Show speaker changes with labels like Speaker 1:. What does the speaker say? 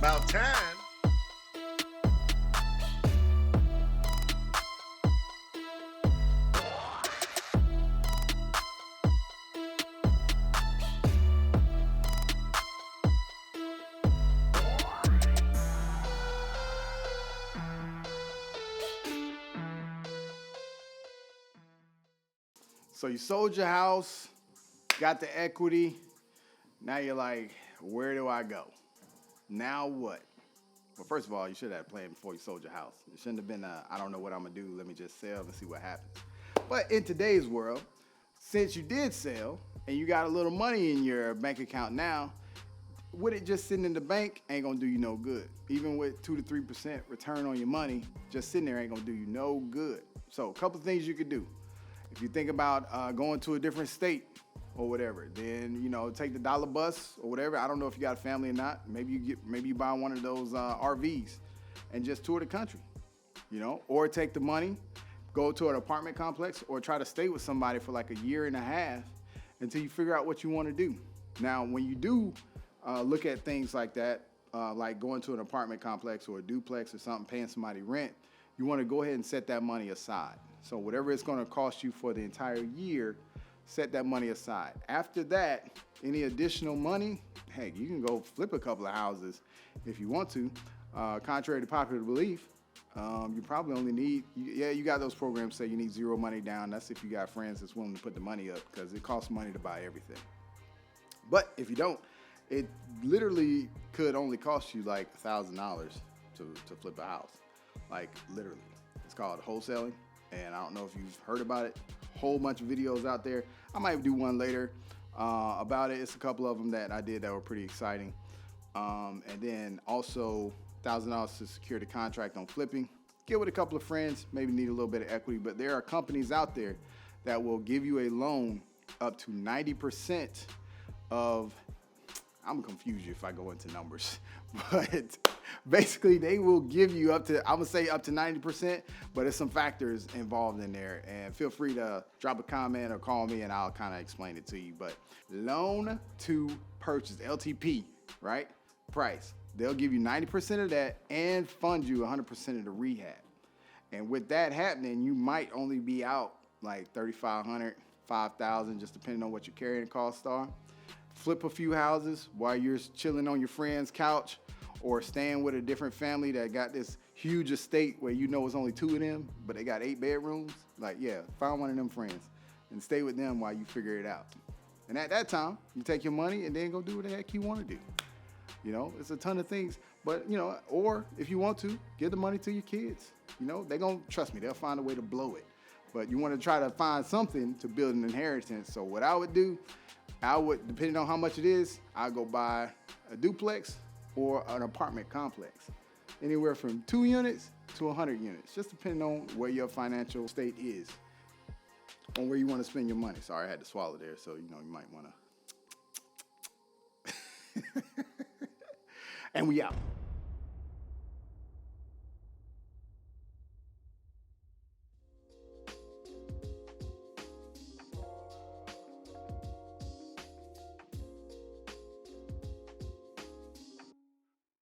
Speaker 1: About time.
Speaker 2: So you sold your house, got the equity. Now you're like, where do I go? Now what? Well, first of all, you should have a plan before you sold your house. It shouldn't have been I don't know what I'm going to do. Let me just sell and see what happens. But in today's world, since you did sell and you got a little money in your bank account now, with it just sitting in the bank ain't going to do you no good. Even with 2 to 3% return on your money, just sitting there ain't going to do you no good. So a couple things you could do. If you think about going to a different state or whatever, then, take the dollar bus or whatever. I don't know if you got a family or not. Maybe you buy one of those RVs and just tour the country, or take the money, go to an apartment complex or try to stay with somebody for like a year and a half until you figure out what you want to do. Now, when you do look at things like that, like going to an apartment complex or a duplex or something, paying somebody rent, you want to go ahead and set that money aside. So whatever it's going to cost you for the entire year, set that money aside. After that, any additional money, heck, you can go flip a couple of houses if you want to. Contrary to popular belief, you probably only need, you got those programs say you need zero money down. That's if you got friends that's willing to put the money up because it costs money to buy everything. But if you don't, it literally could only cost you like $1,000 to flip a house. Like literally. It's called wholesaling. And I don't know if you've heard about it. Whole bunch of videos out there. I might do one later about it. It's a couple of them that I did that were pretty exciting. And then also $1,000 to secure the contract on flipping. Get with a couple of friends, maybe need a little bit of equity, but there are companies out there that will give you a loan up to 90% of, I'm gonna confuse you if I go into numbers, but basically they will give you up to, I'm gonna say up to 90%, but there's some factors involved in there. And feel free to drop a comment or call me and I'll kind of explain it to you. But loan to purchase, LTP, right? Price. They'll give you 90% of that and fund you 100% of the rehab. And with that happening, you might only be out like $3,500, $5,000, just depending on what your carrying costs are. Flip a few houses while you're chilling on your friend's couch or staying with a different family that got this huge estate where it's only 2 of them, but they got 8 bedrooms. Like, find one of them friends and stay with them while you figure it out. And at that time, you take your money and then go do what the heck you want to do. It's a ton of things, but, or if you want to, give the money to your kids. They're going to, trust me, they'll find a way to blow it. But you want to try to find something to build an inheritance. So what I would do, depending on how much it is, I'll go buy a duplex or an apartment complex. Anywhere from 2 units to 100 units, just depending on where your financial state is, on where you want to spend your money. Sorry, I had to swallow there, so you might want to. And we out.